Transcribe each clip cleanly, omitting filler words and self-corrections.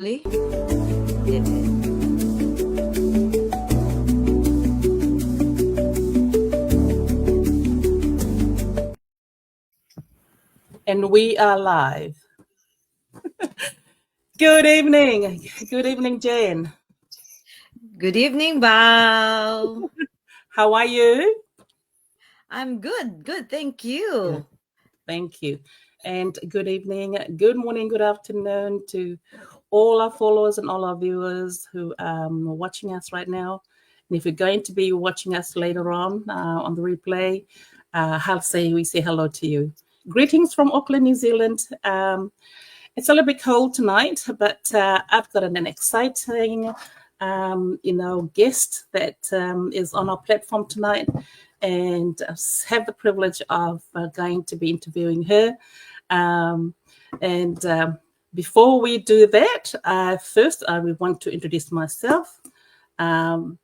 Really? Yeah. And we are live. Good evening. Good evening, Jane. Good evening, Bao. How are you? I'm good. Good. Thank Yeah, you. thank you. And good evening, good morning, good afternoon to all our followers and all our viewers who are watching us right now. And if you're going to be watching us later on the replay, we say hello to you. Greetings from Auckland, New Zealand. It's a little bit cold tonight, but I've got an exciting, guest that is on our platform tonight, and I have the privilege of going to be interviewing her. Um, and Before we do that, first I would want to introduce myself. Um,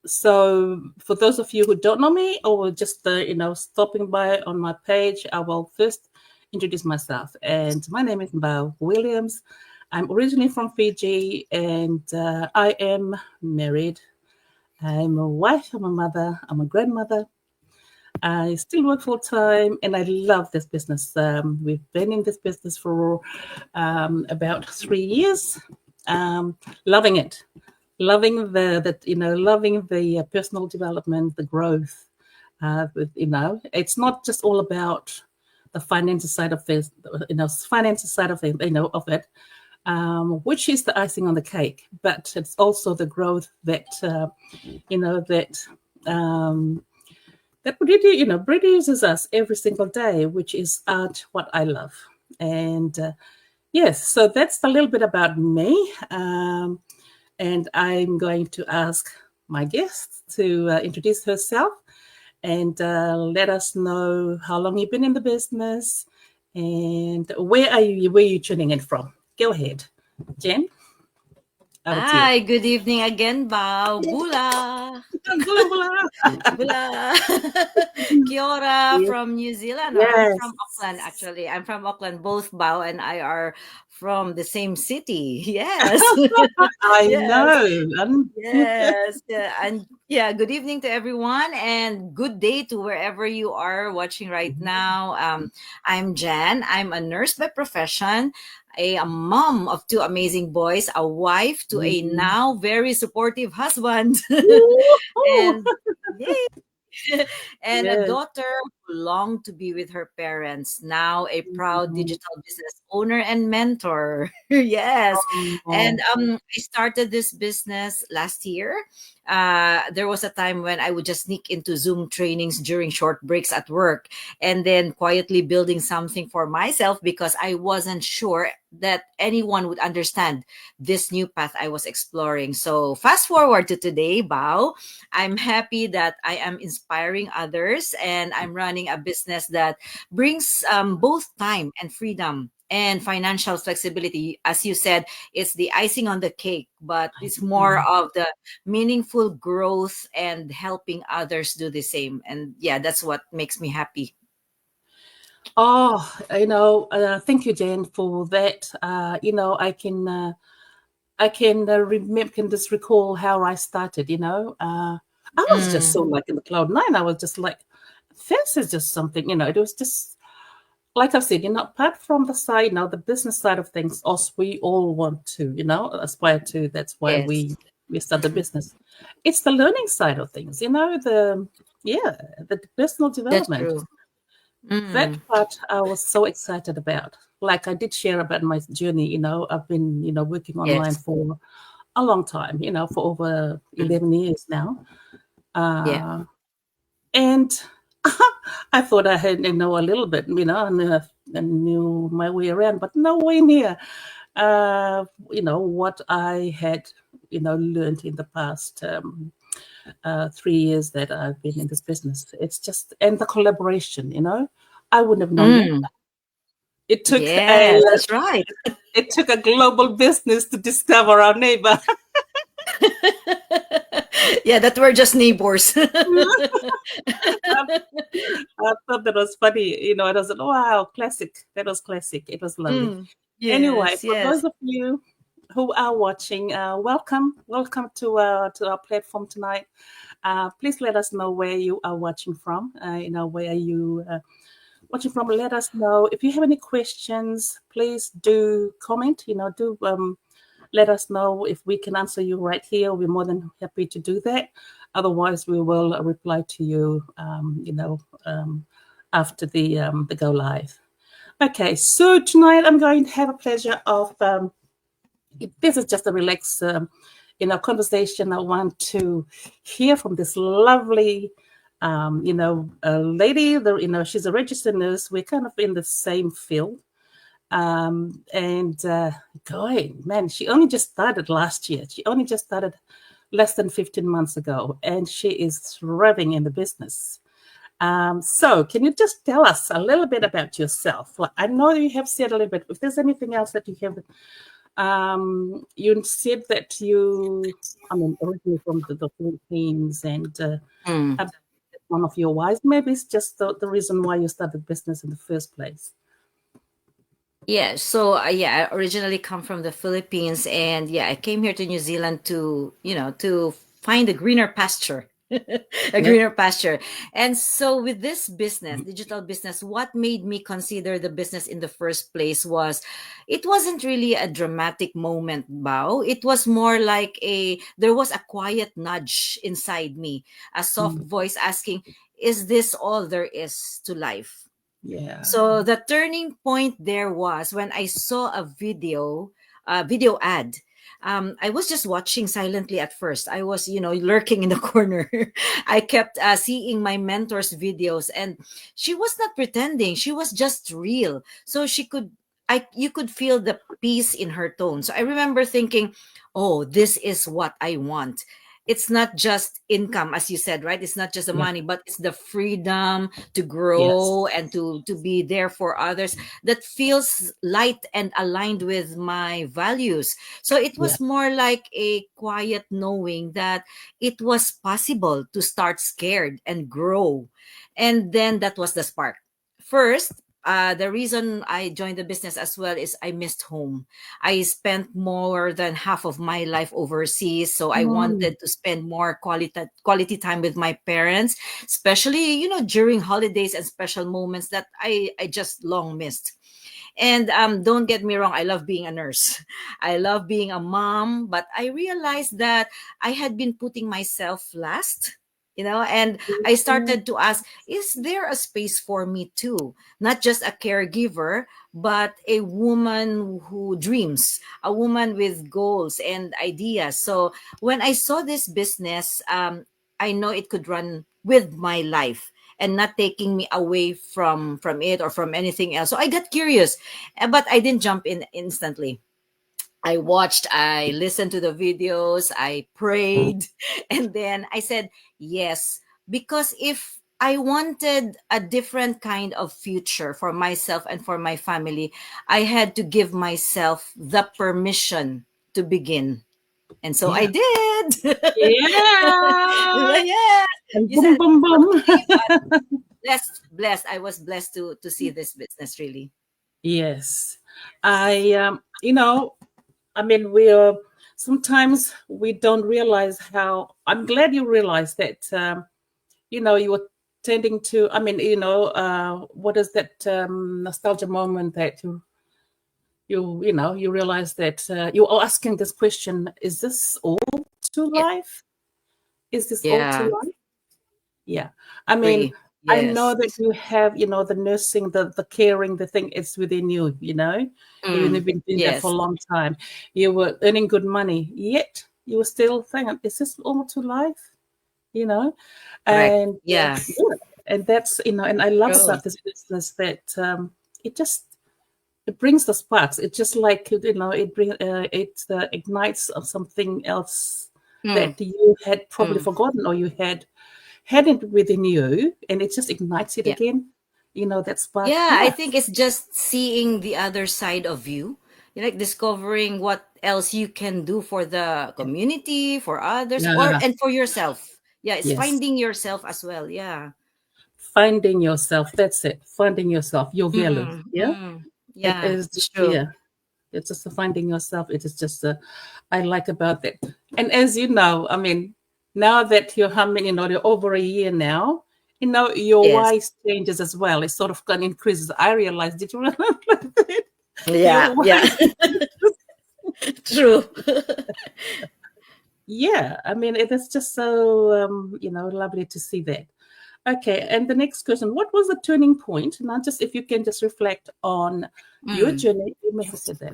so, for those of you who don't know me or just stopping by on my page, I will first introduce myself. And my name is Bao Williams. I'm originally from Fiji, and I am married. I'm a wife. I'm a mother. I'm a grandmother. I still work full time, and I love this business. We've been in this business for about 3 years. Loving it, loving the personal development, the growth. It's not just all about the financial side of this, financial side of it, of it, which is the icing on the cake. But it's also the growth that um, that produces us every single day, which is what I love. And yes, so that's a little bit about me. And I'm going to ask my guest to introduce herself and let us know how long you've been in the business and where are you tuning in from. Go ahead, Jen. Over to you. Hi. Good evening again, Bao. Bula. Bula, bula. Bula. Kia ora Yes. from New Zealand, or I'm from Auckland, Yes. actually. I'm from Auckland. Both Bao and I are from the same city. Yes. I Yes. know. Yes, yeah, and yeah, good evening to everyone, and good day to wherever you are watching right now. I'm Jan. I'm a nurse by profession, a mom of two amazing boys, a wife to a now very supportive husband, Woo-hoo. and yay, and a Yes. daughter who longed to be with her parents, now a proud Mhm. digital business owner and mentor. Yes. And Oh. I started this business last year. There was a time when I would just sneak into Zoom trainings during short breaks at work, and then quietly building something for myself because I wasn't sure that anyone would understand this new path I was exploring. So fast forward to today, Bao. I'm happy that I am inspiring others, and I'm running a business that brings both time and freedom and financial flexibility. As you said, it's the icing on the cake, but it's more of the meaningful growth and helping others do the same. And yeah, that's what makes me happy. Oh, thank you, Jen, for that. I can remember, can just recall how I started. I was just Mm, so like in the cloud nine. I was just like, this is just something. It was just like I said. Apart from the side, the business side of things, us we all want to, aspire to. That's why yes, we start the business. It's the learning side of things. The personal that's development. true. That Mm, part I was so excited about. Like I did share about my journey, I've been, working online yes. for a long time, for over Mm, 11 years now. yeah. Uh, and I thought I had, a little bit, and knew my way around, but nowhere near, what I had, learned in the past 3 years that I've been in this business. It's just, and the collaboration, I wouldn't have known that. Mm, It took a yes, that's right. it took a global business to discover our neighbor. Yeah, that we're just neighbors. I thought that was funny. It was wow, classic. That was classic. It was lovely. Mm, Anyway, yes, for yes. those of you, who are watching, welcome to our platform tonight. Please let us know where you are watching from. Where are you watching from? Let us know if you have any questions. Please do comment. Do let us know if we can answer you right here. We're more than happy to do that. Otherwise, we will reply to you. After the go live. Okay, so tonight I'm going to have a pleasure of. This is just a relaxed, conversation. I want to hear from this lovely, lady. She's a registered nurse. We're kind of in the same field. Going, man, she only just started last year. She only just started less than 15 months ago, and she is thriving in the business. So can you just tell us a little bit about yourself? Like, I know you have said a little bit. If there's anything else that you have, you said that originally from the Philippines, and one of your wives. Maybe it's just the reason why you started business in the first place. Yeah, so I originally come from the Philippines, and yeah, I came here to New Zealand to find a greener pasture. A greener pasture. And so with this business, digital business, what made me consider the business in the first place was it wasn't really a dramatic moment, Bao. It was more like there was a quiet nudge inside me, a soft voice asking, is this all there is to life? Yeah. So the turning point there was when I saw video ad. I was just watching silently at first. I was, lurking in the corner. I kept seeing my mentor's videos, and she was not pretending. She was just real. So you could feel the peace in her tone. So I remember thinking, oh, this is what I want. It's not just income, as you said, right? It's not just the money, but it's the freedom to grow and to be there for others that feels light and aligned with my values. So it was more like a quiet knowing that it was possible to start scared and grow. And then that was the spark. First, the reason I joined the business as well is I missed home. I spent more than half of my life overseas, so I wanted to spend more quality time with my parents, especially during holidays and special moments that I just long missed. And don't get me wrong, I love being a nurse. I love being a mom, but I realized that I had been putting myself last. And I started to ask, is there a space for me too? Not just a caregiver, but a woman who dreams, a woman with goals and ideas. So when I saw this business, I know it could run with my life and not taking me away from it or from anything else. So I got curious, but I didn't jump in instantly. I watched, I listened to the videos, I prayed, and then I said yes. Because if I wanted a different kind of future for myself and for my family, I had to give myself the permission to begin. And so I did. Yeah. Yeah. And You boom, said boom, boom. blessed. I was blessed to see this business really. Yes. We are sometimes we don't realize how. I'm glad you realized that. You were tending to. What is that nostalgia moment that you realize that you are asking this question: is this all to Yeah. life? Is this all to Yeah. life? Yeah. I mean, Agree. I know Yes. that you have, the nursing, the caring, the thing, it's within you, You've been doing that for a Yes. long time. You were earning good money, yet you were still thinking, is this all to life? You know? Correct. And Yeah. yeah, and that's, and I love True. about this business that it just it brings the sparks. It just like it ignites of something else Mm, that you had probably mm. forgotten or you had it within you, and it just ignites it Yeah. again. That spark. Yeah, I Yeah, think it's just seeing the other side of you. You like discovering what else you can do for the community, for others, or yeah, and for yourself. Yeah, it's yes. finding yourself as well. Yeah. Finding yourself. That's it. Finding yourself. Your value. Mm, Yeah, mm. it Yeah, is. it's true. Yeah, It's just finding yourself. It is just I like about that. And as you know, I mean, now that you're humming, you're over a year now, your Yes. why changes as well. It sort of kind of increases. I realized, did you realize that? Yeah. Your Yeah. why, True. yeah. I mean, it is just so lovely to see that. Okay, and the next question: what was the turning point? Now, just if you can just reflect on your Mm. journey. You may have said that.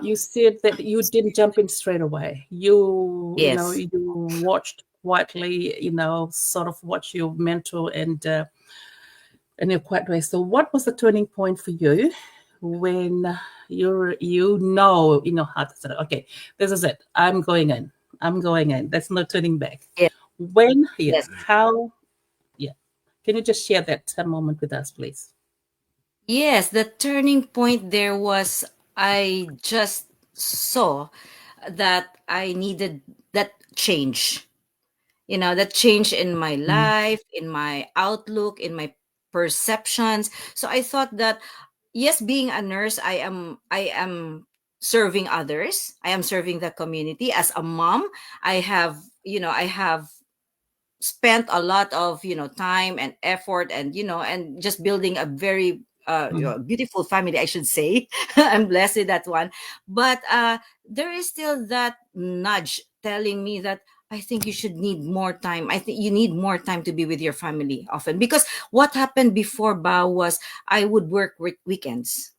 You said that you didn't jump in straight away. Yes. You watched quietly. Sort of watch your mentor and your quiet way. So, what was the turning point for you when how to say, okay, this is it. I'm going in. I'm going in. There's no turning back. Yes. When? Yeah. Yes. How? Yeah. Can you just share that moment with us, please? Yes. The turning point there was I just saw that I needed that change. That change in my Mm. life, in my outlook, in my perceptions. So I thought that yes, being a nurse, I am serving others. I am serving the community. As a mom, I have spent a lot of time and effort, and and just building a very Mm. beautiful family, I should say. I'm blessed with that one. But there is still that nudge telling me that I think you should need more time. I think you need more time to be with your family often, because what happened before Bao was I would work weekends,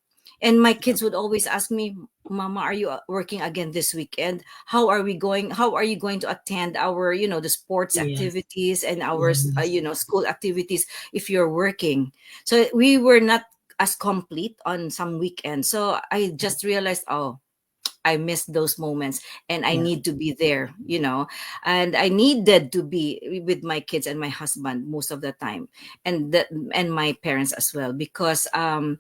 and my kids would always ask me, Mama, are you working again this weekend? How are you going to attend our the sports Yes. activities and our Yes. school activities if you're working? So we were not as complete on some weekends. So I just realized, oh, I missed those moments, and I Yeah. need to be there, and I needed to be with my kids and my husband most of the time, and my parents as well, because I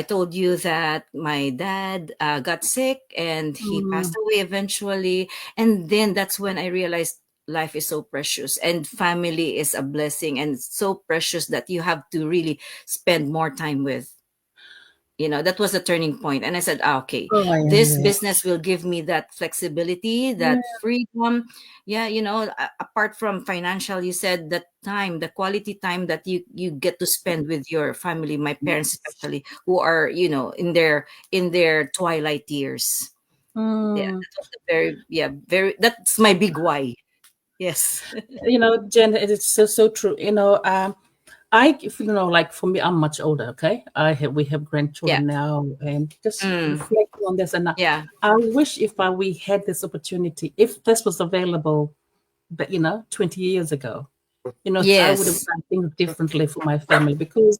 told you that my dad got sick and he passed Mm. away eventually. And then that's when I realized life is so precious and family is a blessing and so precious that you have to really spend more time with. That was a turning point. And I said, okay, Oh, yeah, this yeah. business will give me that flexibility, Yeah. that freedom. Yeah, apart from financial, you said that time, the quality time that you get to spend with your family, my parents especially, who are, in their twilight years. Yeah, Mm. that was a very, that's my big why. Yes. Jen, it is so so true. If like for me, I'm much older. Okay, we have Yeah. grandchildren now, and just Mm. reflecting on this. And Yeah. I wish if we had this opportunity, if this was available, but 20 years ago, I would have Yes. done things differently for my family, because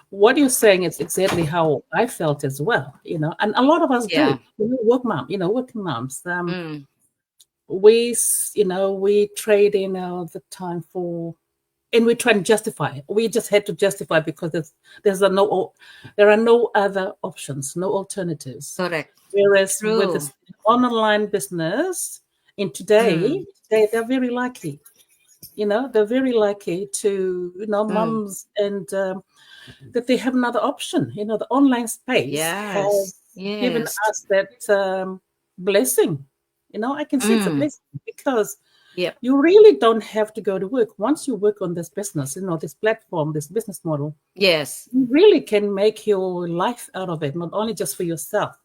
what you're saying is exactly how I felt as well. And a lot of us Yeah. do. Working moms. Mm. We trade in the time for, and we try and justify it. We just had to justify because there are no other options, no alternatives. Correct. Whereas with True. this online business in Mm. today they're very lucky. They're very lucky to Mm. mums, and that they have another option. The online space Yes. has given Yes. us that blessing. I can say it's a Mm. blessing, because Yep. you really don't have to go to work. Once you work on this business, this platform, this business model, Yes. you really can make your life out of it, not only just for yourself,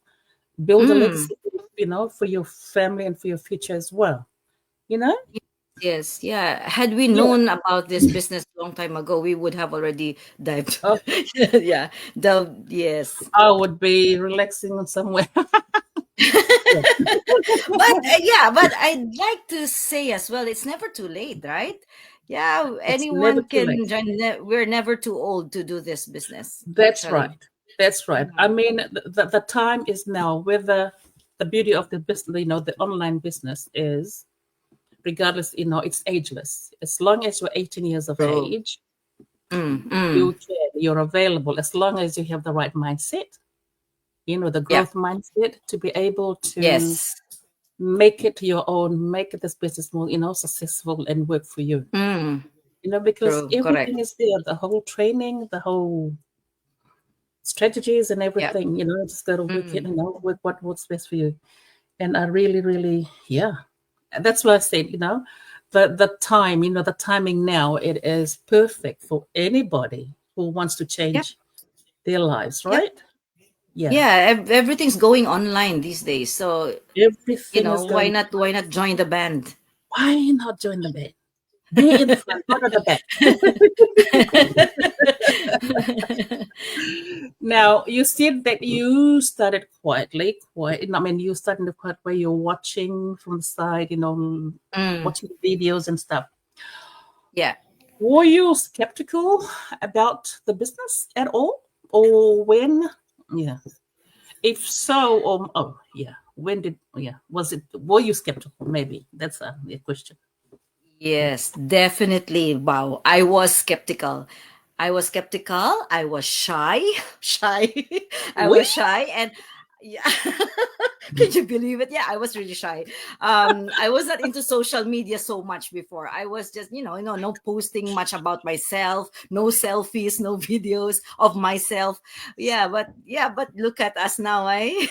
build a Mm. legacy, for your family and for your future as well. You know? Yes. Yeah. Had we Yeah. known about this business long time ago, we would have already dived. Oh, Yeah. Yes. I would be relaxing on somewhere. Yeah. But but I'd like to say as well, it's never too late, right? Yeah. It's never Anyone too can late. join. We're never too old to do this business, That's actually. right. That's right. I Mhm. mean, the time is now. Whether the beauty of the business, the online business is, regardless, it's ageless. As long as you're 18 years of True. age, Mm. Mm. you're available, as long as you have the right mindset, the Yeah. growth mindset, to be able to Yes. make it your own, make this business more, successful and work for you. Mm. Because True. everything Correct. is there, the whole training, the whole strategies and Yeah. everything. Just got to work it, Mm. with what works best for you. And I really, really, yeah, that's what I said. The time, the timing now, it is perfect for anybody who wants to Yep. change their lives, Yep. right? Yeah, Yeah. Everything's going online these days. So, everything is why going. not join the band? Why not join the band? Be in front, not at the back. Now, you said that you started quietly, quiet. I mean, you started in the quiet way. You're watching from the side, Mm. watching videos and stuff. Yeah. Were you skeptical about the business at all, or when? Yeah. If so, oh yeah, when did? Yeah, was it? Were you skeptical? Maybe that's a question. Yes, definitely. Wow. I was skeptical. I was skeptical. I was shy. Shy. I Really? was shy. And yeah. Can you believe it? Yeah, I was really shy. I was not into social media so much before. I was just, no posting much about myself, no selfies, no videos of myself. But look at us now, eh?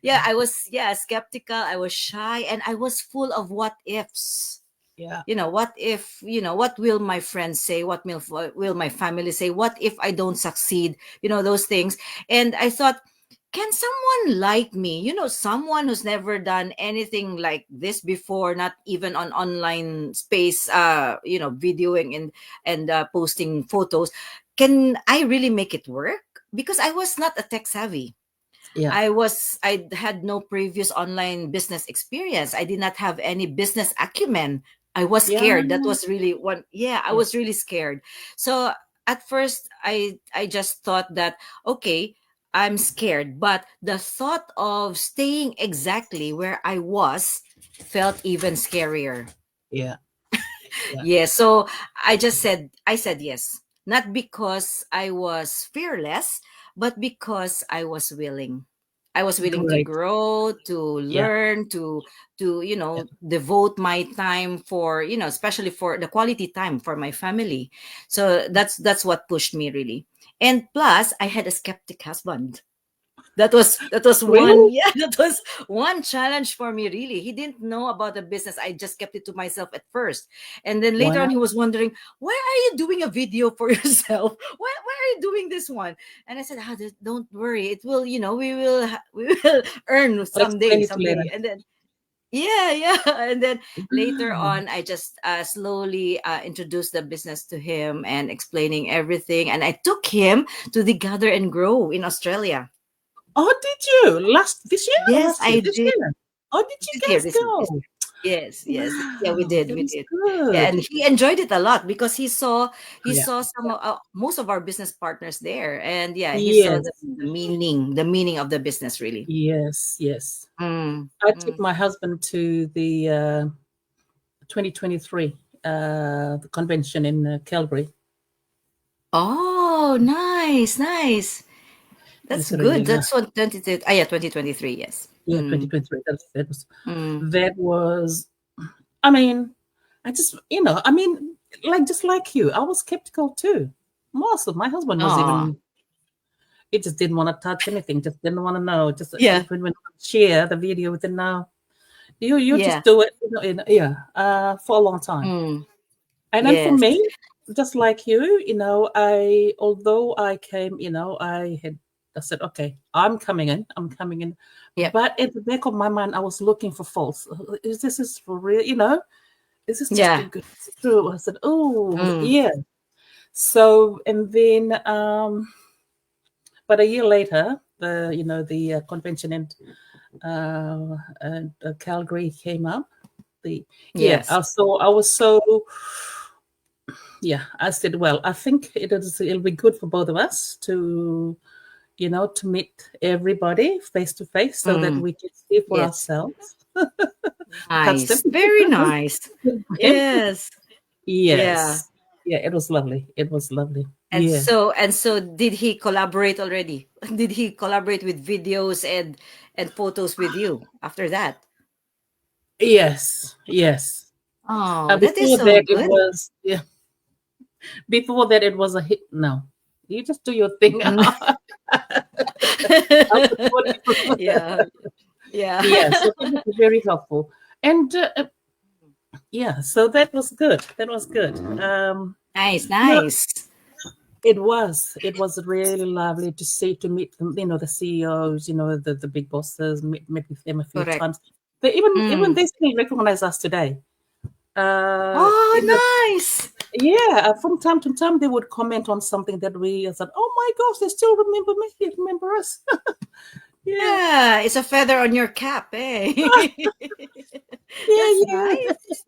Yeah, I was, skeptical. I was shy, and I was full of what ifs. Yeah. What if, what will my friends say, will my family say, what if I don't succeed, those things. And I thought, can someone like me, someone who's never done anything like this before, not even on online space, videoing and posting photos, can I really make it work? Because I was not a tech savvy. Yeah. I had no previous online business experience. I did not have any business acumen. I was Yeah. scared. That was really one. Yeah, I Yeah. was really scared. So at first I just thought that, okay, I'm scared, but the thought of staying exactly where I was felt even scarier. Yeah. Yeah. Yeah, so I said yes. Not because I was fearless, but because I was willing. I was willing to Great. grow, to Yeah. learn, to Yeah. devote my time for, especially for the quality time for my family. So that's what pushed me really. And plus I had a skeptic husband. That was one, Really? yeah, that was one challenge for me really. He didn't know about the business. I just kept it to myself at first, and then later on he Wow. was wondering, why are you doing a video for yourself? Why are you doing this one? And I said, don't worry, it will, we will earn I'll explain someday, it later. and then yeah. And then later Mm. on I just slowly introduced the business to him and explaining everything, and I took him to the Gather and Grow in Australia. Oh, did you? This year or Yes, last year? I This did. year. Oh, did you This year, guys this go? year. Yes, yes. Yeah, we Wow, did. that We is did. Yeah, and good. he enjoyed it a lot because he Yeah. saw some most of our business partners there, and yeah, he saw Yes. the meaning of the business really. Yes. Yes. Mm, I took mm. my husband to the 2023 the convention in Calgary. Oh, nice, nice. It That's was really good. nice. That's what 20. Yeah, 2023. Yes. Yeah, Mm, 2023. mm. That was. I mean, I mean, like just like you, I was skeptical too. Most of my husband was Oh, even. He just didn't want to touch anything. Just didn't want to know. Just yeah, if we went to share the video with him now, you just yeah. do it. Yeah, for a long time. Mm, And then for yes. me, just like you, I although I came, I said, okay, I'm coming in. Yep. But at the back of my mind, I was looking for faults. Is this for real? Is this just too Yeah. good? Is this true? I said, oh Mm, yeah. So and then, but a year later, the convention and Calgary came up. The yeah, yes. so I was so yeah. I said, well, I think it'll be good for both of us to meet everybody face to face so that Mm, we can see for yes. ourselves, touch them. Nice. Very nice. Yes. Yeah. Yes. Yeah, it was lovely. It was lovely. And Yeah. so did he collaborate already? Did he collaborate with videos and photos with you after that? Yes. Yes. Oh, that is Before so that, it good. was yeah. Before that, it was a hit. No. You just do your thing. Mm. I'll support you. Yeah. Yeah. Yeah, so that was very helpful. And yeah, so that was good. That was good. Nice, No, nice. it was really lovely to see, to meet them, the CEOs, the big bosses, met with them a few Correct. times. They even Mm. they still recognize us today. In the Oh, nice. Yeah, from time to time they would comment on something that we said, "Oh my gosh, they still remember me, they remember us." Yeah, Yeah, it's a feather on your cap, eh? yeah, That's yeah. nice.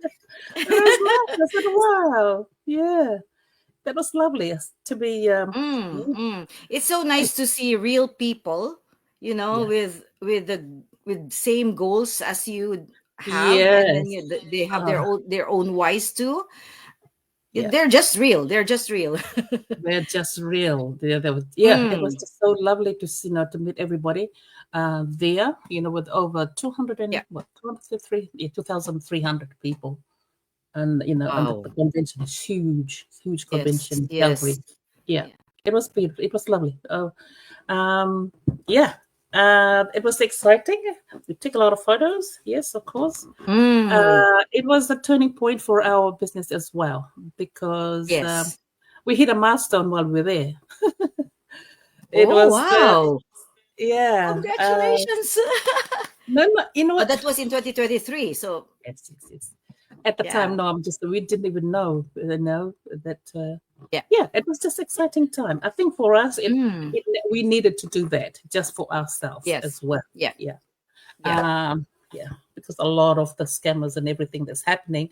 It was nice. I said, "Wow, yeah, that was lovely to be." Yeah, It's so nice to see real people, yeah, with same goals as you have, and then yes, they have uh, their own whys too. yeah. They're just real. They're just real. They're just real. Yeah, it was Mm. just so lovely to see, to meet everybody there, with over 200 Yeah. and what, 203, yeah, 2,300 people. And the Wow. convention is huge, huge Yes. convention, Yes. Calgary. Yeah, Yeah. it was beautiful. It was lovely. Oh, um, yeah, it was exciting. We took a lot of photos. Yes, of course. Mm. It was a turning point for our business as well because Yes. we hit a milestone while we were there. It Oh, was, wow. yeah. Congratulations. No, no, you know Oh, what? that was in 2023. So, Yes, yes, yes. At the time, yeah. no, we didn't even know that. Yeah. Yeah, it was just exciting time. I think for us, Mm. we needed to do that just for ourselves Yes. as well. Yeah. Yeah, Yeah. yeah, because a lot of the scammers and everything that's happening,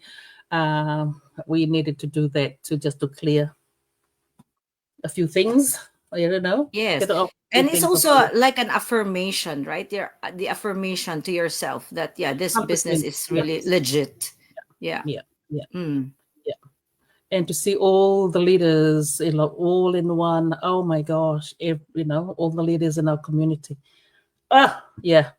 we needed to do that to clear a few things. You don't know, Yes. get off a few And it's things off. also like an affirmation, right? The affirmation to yourself that, yeah, this business 100%. is really Yes. legit. Yeah. Yeah. Yeah. Mm. Yeah. And to see all the leaders, all in one. Oh my gosh! All the leaders in our community. Ah, yeah.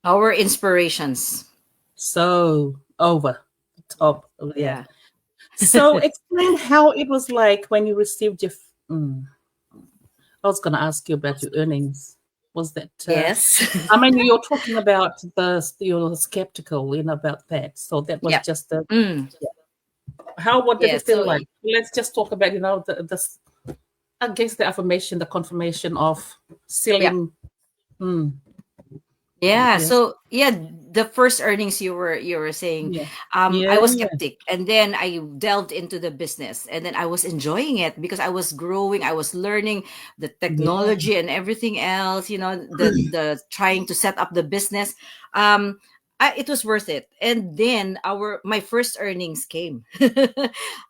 Our inspirations. So over the top. Oh, yeah. Yeah. So explain how it was like when you received your. I was going to ask you about your earnings. Was that? Yes. I mean, you're talking about you're skeptical, about that. So that was Yeah. just the. Mm. What did Yeah. it feel So, like? Let's just talk about, I guess the affirmation, the confirmation of yeah. selling. Yeah. Yes. So, yeah, the first earnings you were saying, Yeah. I Yeah. was Yeah. skeptic, and then I delved into the business, and then I was enjoying it because I was growing, I was learning the Yeah. technology and everything else, the trying to set up the business. Um it was worth it. And then our my first earnings came.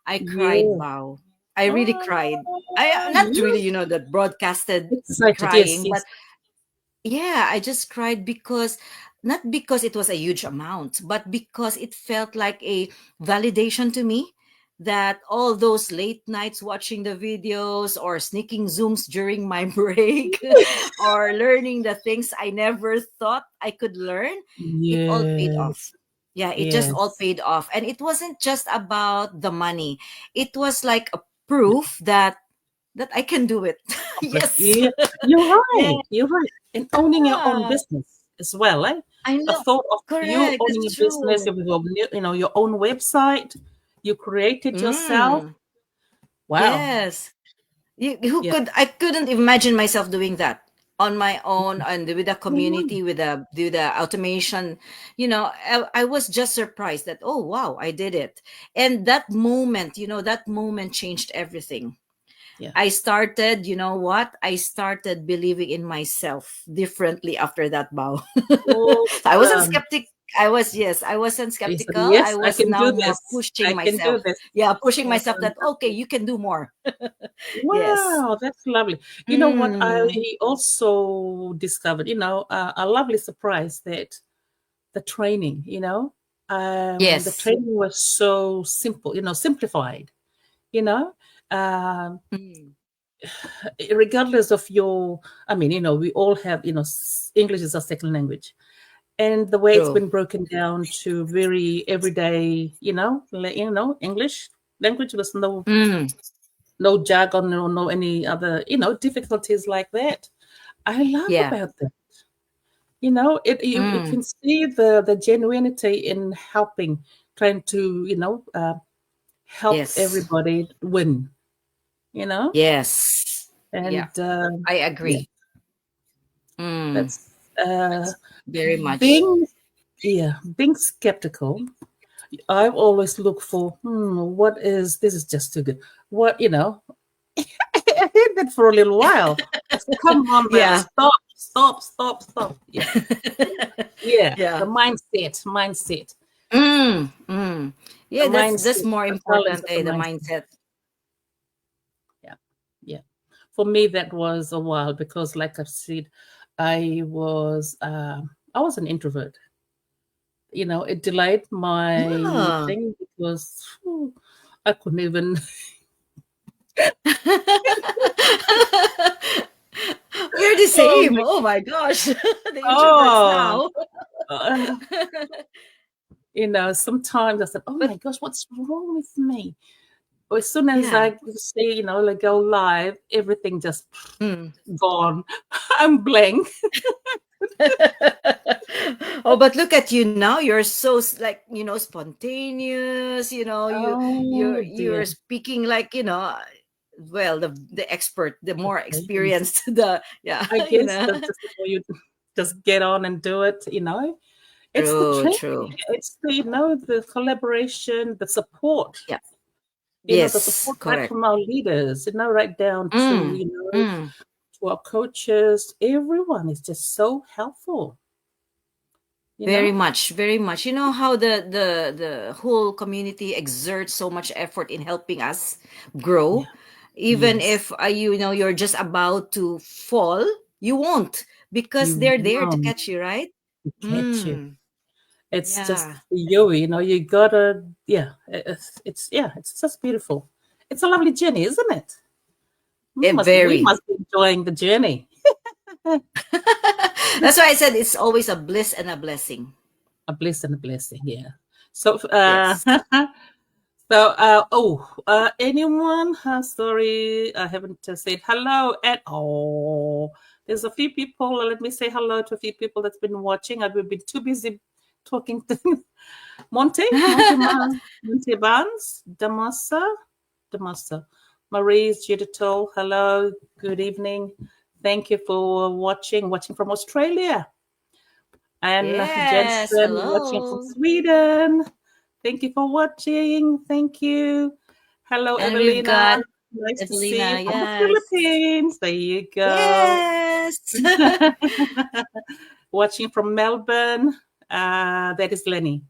I cried, Yeah. wow. I really cried. I Oh, not yeah. really, that broadcasted Excited. Yes. crying, but Yes. yeah, I just cried because not because it was a huge amount, but because it felt like a validation to me that all those late nights watching the videos or sneaking Zooms during my break or learning the things I never thought I could learn, it all paid off. Yes. Yeah, it just all Yes. paid off. And it wasn't just about the money, it was like a proof that I can do it. Yes. Yeah. You're Yeah. right. You're right. And owning your own Yeah, business as well, eh? I The know. thought of you Correct. owning That's a business, true. your own website, you created yourself. Mm, Wow. yes. Who Yeah. could I couldn't imagine myself doing that on my own and with the Mhm. community with the automation. I was just surprised that, oh wow, I did it. And that moment changed everything. Yeah. I started, you know what? I started believing in myself differently after that bow. So I wasn't Awesome. skeptic. I wasn't You said, skeptical. I yes, I was can now do more this. pushing I can do myself. this. Yeah, pushing Oh, myself that, okay, fantastic. you can do more. Yes. Wow, that's lovely. You know what? I Mm. also discovered, a lovely surprise that the training, the Yes. training was so simple, simplified, you know, um, Mm. regardless of I mean, we all have, English is a second language. And the way it's True. been broken down to very everyday, English language was Mm. no jargon or no any other, difficulties like that. I love Yeah. about that. You Mm. can see the genuinity in helping, trying to, help Yes. everybody win, you know, Yes. Yeah. and I yeah, agree. Mm. that's uh, That's very much. being being skeptical. I always look for, what is this is just too good. What, I did that for a little while. I said, come on now, Yeah. stop, stop, stop, stop. Yeah. Yeah. The Yeah. mindset. Mm. Mm. The Yeah, that's mindset, more the balance important, of the the mindset. mindset. Yeah. Yeah. For me, that was a while because, like I've said, I was I was an introvert. It delayed my Ah. thing because I couldn't even. We're the Oh same. my, Oh my gosh. The introverts oh, now. uh, sometimes I said, "Oh But my gosh, what's wrong with me?" As soon as yeah. I see, like go live, everything just Mm. gone. I'm blank. Oh, but look at you now. You're so like, spontaneous, Oh you're dear. speaking like, well, the expert, the more Okay. experienced, the yeah, I guess that's just the more you just get on and do it. It's the True, training. true. It's the collaboration, the support. Yeah. The Yes, support right correct. from our leaders. Right down to Mm, mm. to our coaches. Everyone is just so helpful. You Very know. much, very much. You know how the whole community exerts so much effort in helping us grow, Yeah. even Yes. if you're just about to fall, you won't, because You they're there to want catch you, right? to catch you. Mm, It's just yeah. you. You gotta. Yeah. It's just beautiful. It's a lovely journey, isn't it? We Very. must be enjoying the journey. That's why I said it's always a bliss and a blessing. A bliss and a blessing. Yeah. So, Yes. anyone? Sorry, I haven't said hello at all. There's a few people. Let me say hello to a few people that's been watching. I've been too busy talking to Monty Barnes, Damasa, Marie's Judithol. Hello, good evening. Thank you for watching from Australia. And Yes. Jensen watching from Hello. Sweden. Thank you for watching. Thank you. Hello, And we've Evelina. got Nice to see you Evelina. from the Yes. Philippines. There you go. Yes. Watching from Melbourne. That is Lenny.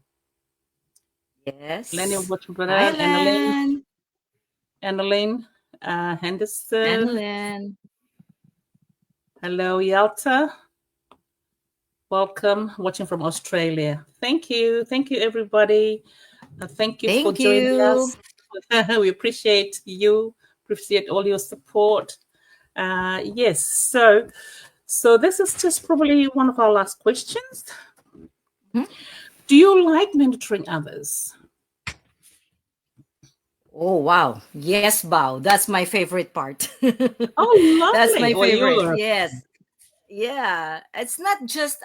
Lenny Yes. watching from Hi, that. Len. Annaline Henderson. Annalyn. Hello, Yalta. Welcome. Watching from Australia. Thank you. Thank you, everybody. Thank you for Thank joining you. us. We appreciate you. Appreciate all your support. Yes. So this is just probably one of our last questions. Hmm? Do you like mentoring others? Oh, wow. Yes, Bao. That's my favorite part. Oh, That's lovely. my Well, favorite. you're Yes. Yeah. It's not just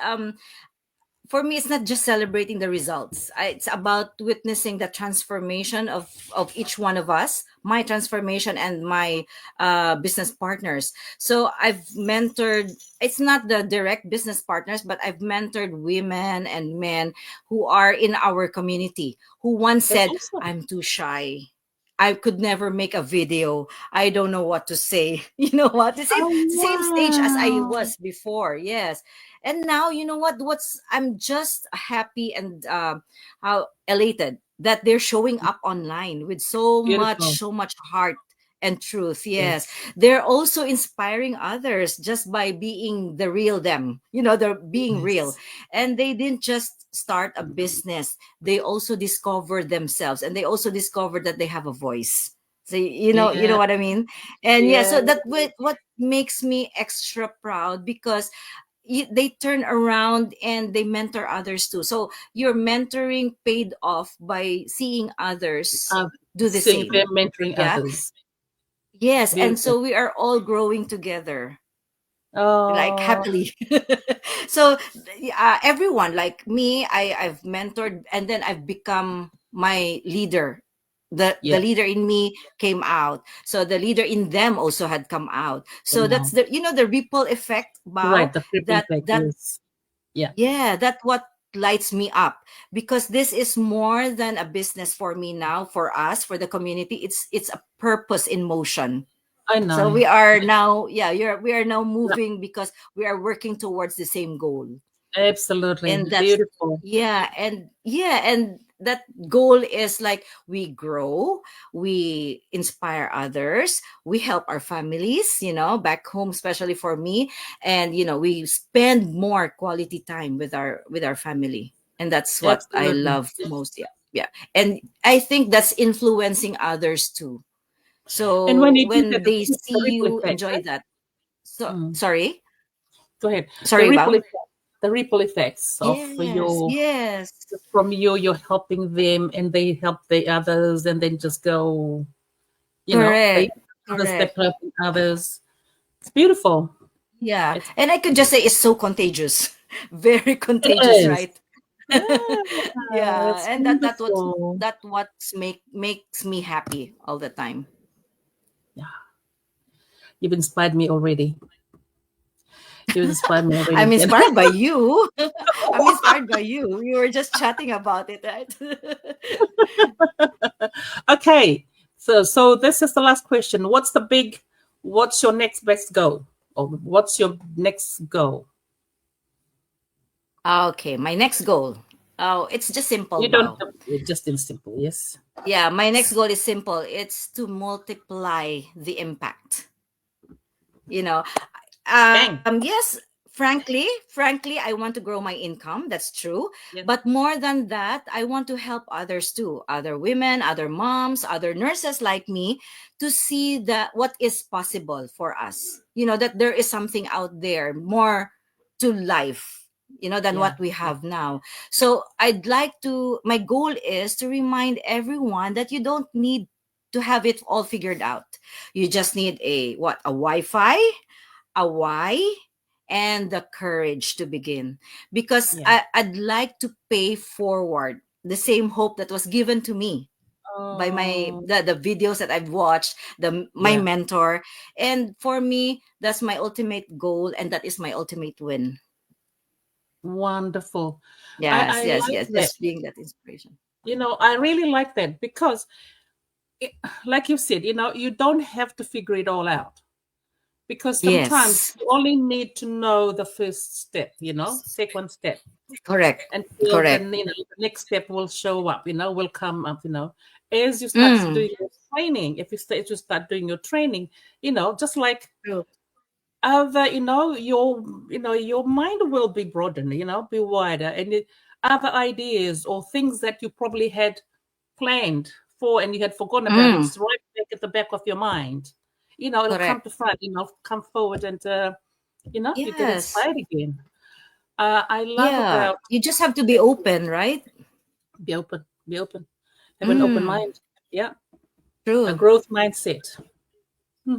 for me, it's not just celebrating the results. It's about witnessing the transformation of each one of us, my transformation and my business partners. So I've mentored. It's not the direct business partners, but I've mentored women and men who are in our community who once that's said, awesome. "I'm too shy. I could never make a video. I don't know what to say." You know what? The same Oh, same stage as I wow. was before. Yes. And now, you know what's I'm just happy and how elated that they're showing up online with Beautiful. so much heart and truth. Yes. Yes. They're also inspiring others just by being the real them. They're being real. Yes. And they didn't just start a business, they also discovered themselves, and they also discovered that they have a voice. So you know Yeah. what I mean. And yeah, Yeah. so that what makes me extra proud, because they turn around and they mentor others too. So your mentoring paid off by seeing others do the Seeing same. them mentoring Yeah. others. Yes, and Beautiful. so we are all growing together, like Oh, happily. So everyone, like me, I've mentored, and then I've become my leader. The yeah. leader in me came out, so the leader in them also had come out. So that's Wow. the, the ripple effect, Right. Bao. The ripple that effect. that Yes. Yeah. Yeah, that's what lights me up, because this is more than a business for me now, for us, for the community. It's a purpose in motion. I So know. we are now, yeah, we are now Yeah. moving because we are working towards the same goal. Absolutely. And that's, Beautiful. and that goal is like we grow, we inspire others, we help our families, back home, especially for me. And we spend more quality time with our family. And that's what I Absolutely. love most. Yeah. Yeah. And I think that's influencing others too. And when So you do that, when they the see ripple you effect, enjoy right? that. So Mm. sorry. Go ahead. The Sorry, ripple Bao. effect. The ripple effects of Yes, your yes. from you're helping them and they help the others and then just go, they Correct. others that Correct. helping others. It's beautiful. Yeah. It's And I could just say it's so contagious. Very it contagious, is. right? Ah, Yeah. it's And wonderful. that what's makes me happy all the time. Yeah, you've inspired me already. You've inspired me already, I'm Jen. inspired by you. I'm inspired by you. We were just chatting about it, right? Okay, so this is the last question. What's your next best goal? Or what's your next goal? Okay, my next goal. Oh, it's just simple, You don't Bao. have just in simple, yes. Yeah, my next goal is simple. It's to multiply the impact. You know, Bang. yes, frankly, I want to grow my income. That's true. Yes. But more than that, I want to help others too, other women, other moms, other nurses like me, to see that what is possible for us. That there is something out there more to life, than Yeah. what we Yeah. have now. So my goal is to remind everyone that you don't need to have it all figured out. You just need a Wi-Fi, a why, and the courage to begin. Because Yeah. I'd like to pay forward the same hope that was given to me by Oh, the videos that I've watched, my yeah. mentor. And for me, that's my ultimate goal, and that is my ultimate win. Wonderful. Yes, I yes, like yes. that. Just being that inspiration. I really like that because, it, like you said, you don't have to figure it all out because sometimes Yes. you only need to know the first step, second step, Correct. until Correct. then, the next step will show up, will come up, as you start Mm, doing your training. If you start doing your training, just like true. other, your mind will be broadened, be wider, and other ideas or things that you probably had planned for and you had forgotten about, Mm, it's right back at the back of your mind. It'll come correct. to front, come forward, and you get Yes. inspired again. I love Yeah. about You just have to be open, right? be open, have an open Mm, mind. Yeah, a true. growth mindset. Hmm.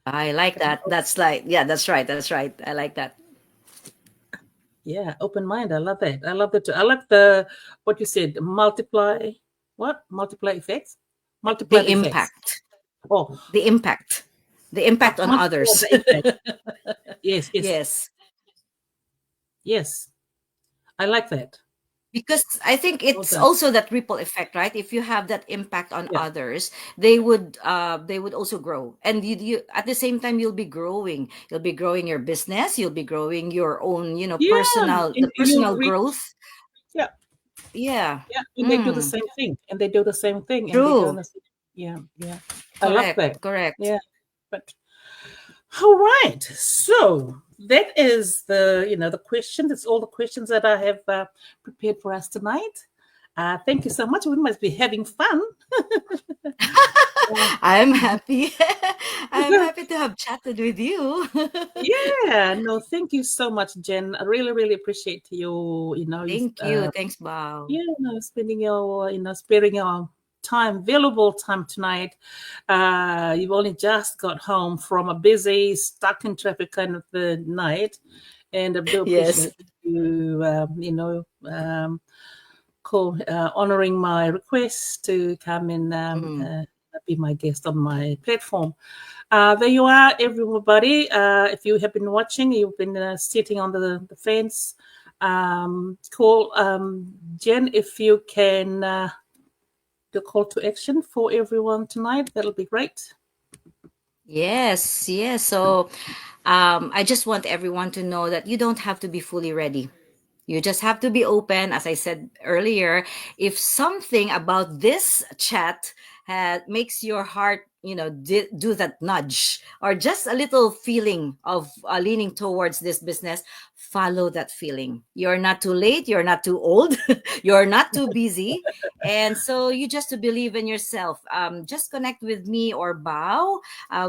I like Have an that. That's like, yeah, that's right. That's right. I like that. Yeah, open mind. I love that. I love that too. I like the what you said. Multiply effects, multiply The the effects. impact. Oh, The impact. The impact on multiply others. the impact. Yes, yes, Yes. yes. I like that. Because I think Well it's done. also that ripple effect, right? If you have that impact on Yeah, others, they would also grow. And you at the same time, you'll be growing. You'll be growing your business, you'll be growing your own, yeah. the And personal you'll reach. growth. Yeah, Yeah. yeah. And they do the Mm, same thing, and they do the same thing, and they go on true. the same. Yeah, yeah. I love Correct. that. Correct. Yeah, but all right. So that is the question. That's all the questions that I have prepared for us tonight. Thank you so much. We must be having fun. I'm happy. I'm happy to have chatted with you. Yeah. No, thank you so much, Jen. I really, really appreciate you. Thank you. Thanks, Bao. Spending your, sparing your time, valuable time tonight. You've only just got home from a busy, stuck in traffic kind of the night, and I do Yes. appreciate you, honoring my request to come and be my guest on my platform. There you are, everybody. If you have been watching, you've been sitting on the fence. Cool. Jen, if you can do a call to action for everyone tonight, that'll be great. Yes, yes. So I just want everyone to know that you don't have to be fully ready. You just have to be open. As I said earlier, if something about this chat makes your heart, do that nudge, or just a little feeling of leaning towards this business, follow that feeling. You're not too late. You're not too old. You're not too busy. And so you just to believe in yourself. Just connect with me or Bao.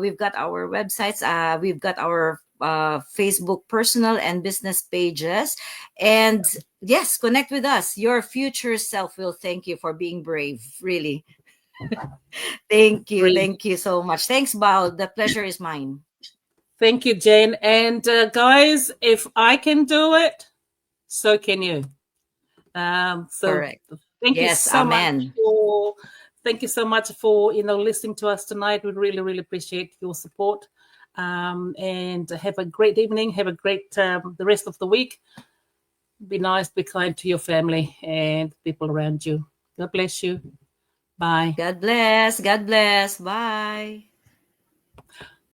We've got our websites. We've got our Facebook personal and business pages. And yes, connect with us. Your future self will thank you for being brave. Really. Thank you. Brilliant. Thank you so much. Thanks, Bao. The pleasure is mine. Thank you, Jen. And guys, if I can do it, so can you. So Correct. thank you Yes, so much amen. for listening to us tonight. We really, really appreciate your support. And have a great evening. Have a great the rest of the week. Be nice, be kind to your family and people around you. God bless you. Bye. God bless. God bless. Bye.